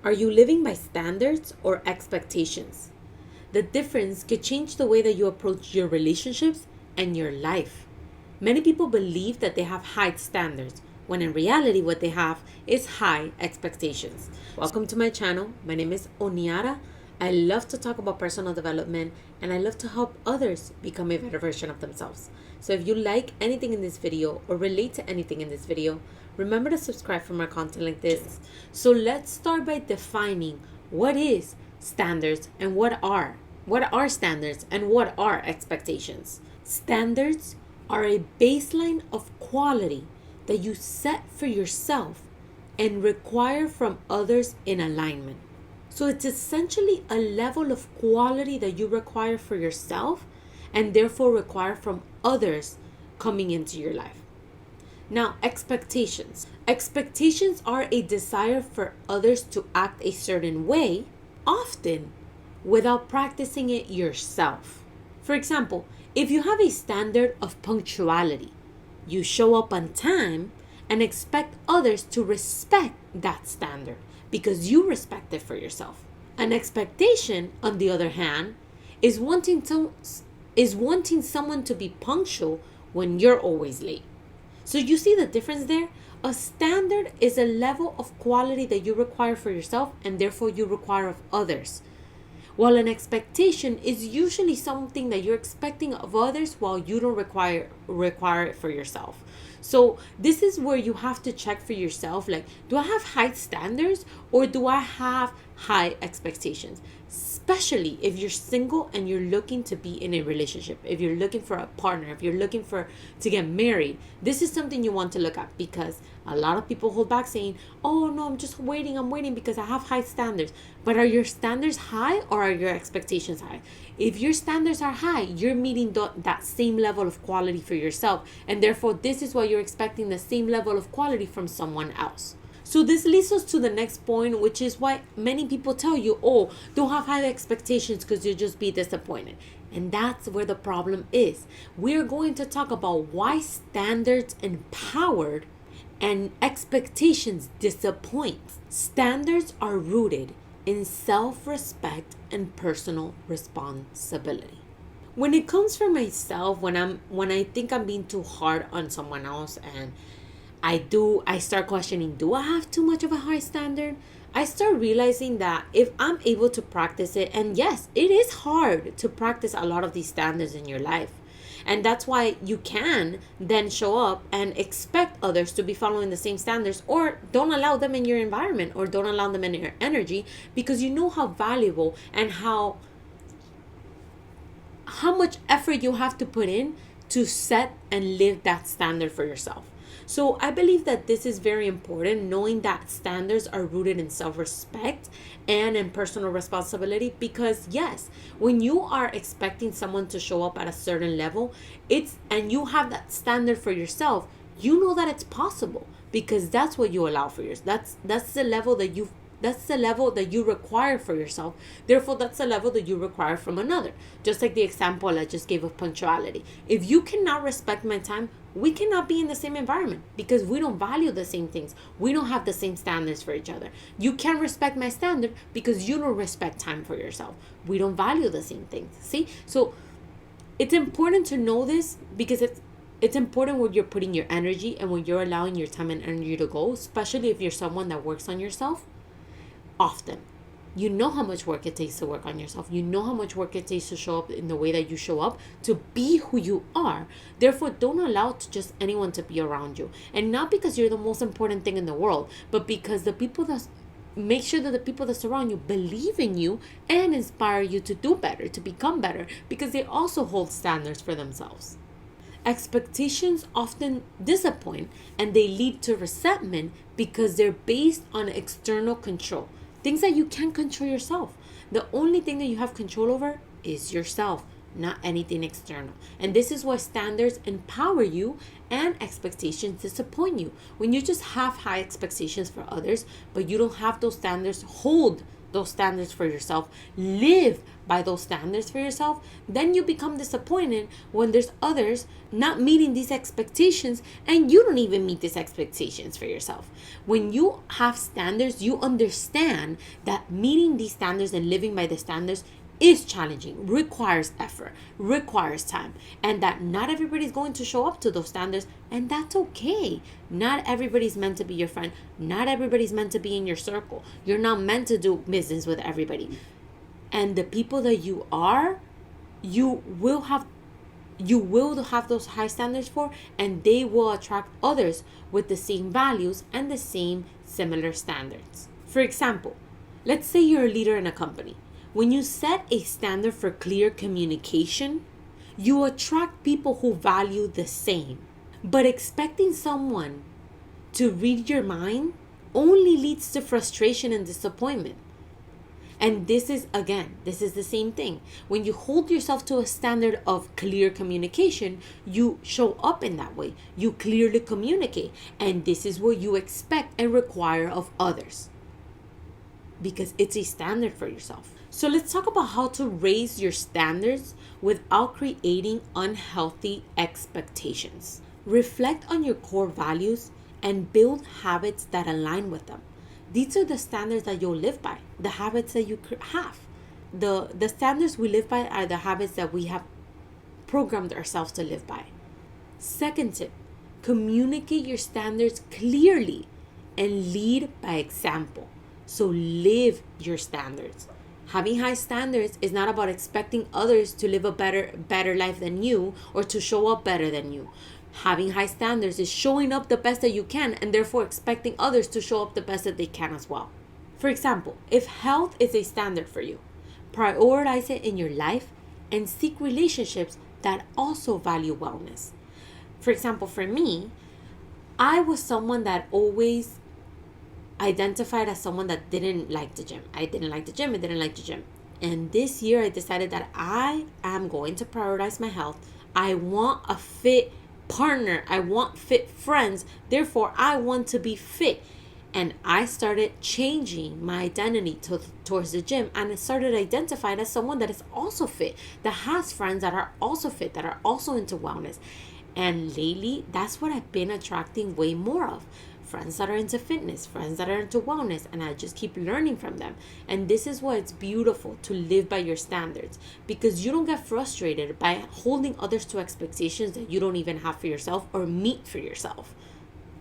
Are you living by standards or expectations? The difference could change the way that you approach your relationships and your life. Many people believe that they have high standards, when in reality, what they have is high expectations. Welcome to my channel. My name is Oniara. I love to talk about personal development and I love to help others become a better version of themselves. So if you like anything in this video or relate to anything in this video, remember to subscribe for more content like this. So let's start by defining what is standards and what are standards and what are expectations. Standards are a baseline of quality that you set for yourself and require from others in alignment. So it's essentially a level of quality that you require for yourself and therefore require from others coming into your life. Now, expectations. Expectations are a desire for others to act a certain way, often without practicing it yourself. For example, if you have a standard of punctuality, you show up on time and expect others to respect that standard because you respect it for yourself. An expectation, on the other hand, is wanting someone to be punctual when you're always late. So you see the difference there? A standard is a level of quality that you require for yourself and therefore you require of others. While an expectation is usually something that you're expecting of others while you don't require it for yourself. So this is where you have to check for yourself, like, do I have high standards or do I have high expectations? Especially if you're single and you're looking to be in a relationship, if you're looking for a partner, if you're looking to get married, this is something you want to look at, because a lot of people hold back saying, oh no, I'm waiting because I have high standards. But are your standards high or are your expectations high? If your standards are high, you're meeting that same level of quality for yourself, and therefore this is why you're expecting the same level of quality from someone else. So this leads us to the next point, which is why many people tell you, oh, don't have high expectations because you'll just be disappointed. And that's where the problem is. We're going to talk about why standards empowered and expectations disappoint. Standards are rooted in self-respect and personal responsibility. When it comes for myself, when I think I'm being too hard on someone else and I start questioning, do I have too much of a high standard? I start realizing that if I'm able to practice it, and yes, it is hard to practice a lot of these standards in your life. And that's why you can then show up and expect others to be following the same standards, or don't allow them in your environment, or don't allow them in your energy, because you know how valuable and how much effort you have to put in to set and live that standard for yourself. So I believe that this is very important, knowing that standards are rooted in self-respect and in personal responsibility, because yes, when you are expecting someone to show up at a certain level, and you have that standard for yourself, you know that it's possible because that's what you allow for yourself. That's the level that you require for yourself. Therefore, that's the level that you require from another. Just like the example I just gave of punctuality. If you cannot respect my time, we cannot be in the same environment because we don't value the same things. We don't have the same standards for each other. You can't respect my standard because you don't respect time for yourself. We don't value the same things. See? So it's important to know this, because it's important where you're putting your energy and when you're allowing your time and energy to go, especially if you're someone that works on yourself often. You know how much work it takes to work on yourself. You know how much work it takes to show up in the way that you show up, to be who you are. Therefore, don't allow just anyone to be around you. And not because you're the most important thing in the world, but because make sure that the people that surround you believe in you and inspire you to do better, to become better, because they also hold standards for themselves. Expectations often disappoint and they lead to resentment because they're based on external control. Things that you can't control yourself. The only thing that you have control over is yourself, not anything external. And this is why standards empower you and expectations disappoint you. When you just have high expectations for others, but you don't have those standards hold those standards for yourself, live by those standards for yourself, then you become disappointed when there's others not meeting these expectations and you don't even meet these expectations for yourself. When you have standards, you understand that meeting these standards and living by the standards is challenging, requires effort, requires time, and that not everybody's going to show up to those standards, and that's okay. Not everybody's meant to be your friend. Not everybody's meant to be in your circle. You're not meant to do business with everybody. And the people that you are, you will have those high standards for, and they will attract others with the same values and the same similar standards. For example, let's say you're a leader in a company. When you set a standard for clear communication, you attract people who value the same. But expecting someone to read your mind only leads to frustration and disappointment. And this is the same thing. When you hold yourself to a standard of clear communication, you show up in that way. You clearly communicate. And this is what you expect and require of others, because it's a standard for yourself. So let's talk about how to raise your standards without creating unhealthy expectations. Reflect on your core values and build habits that align with them. These are the standards that you'll live by, the habits that you have. The standards we live by are the habits that we have programmed ourselves to live by. Second tip, communicate your standards clearly and lead by example. So live your standards. Having high standards is not about expecting others to live a better life than you or to show up better than you. Having high standards is showing up the best that you can and therefore expecting others to show up the best that they can as well. For example, if health is a standard for you, prioritize it in your life and seek relationships that also value wellness. For example, for me, I was someone that always identified as someone that didn't like the gym. I didn't like the gym. And this year I decided that I am going to prioritize my health. I want a fit partner. I want fit friends. Therefore, I want to be fit. And I started changing my identity towards the gym, and I started identifying as someone that is also fit, that has friends that are also fit, that are also into wellness. And lately, that's what I've been attracting way more of. Friends that are into fitness, friends that are into wellness, and I just keep learning from them. And this is why it's beautiful to live by your standards, because you don't get frustrated by holding others to expectations that you don't even have for yourself or meet for yourself.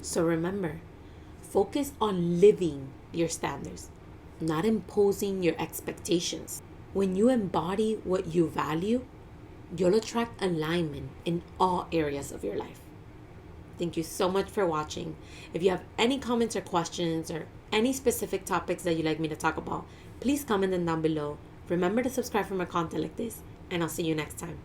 So remember, focus on living your standards, not imposing your expectations. When you embody what you value, you'll attract alignment in all areas of your life. Thank you so much for watching. If you have any comments or questions or any specific topics that you'd like me to talk about, please comment them down below. Remember to subscribe for more content like this, and I'll see you next time.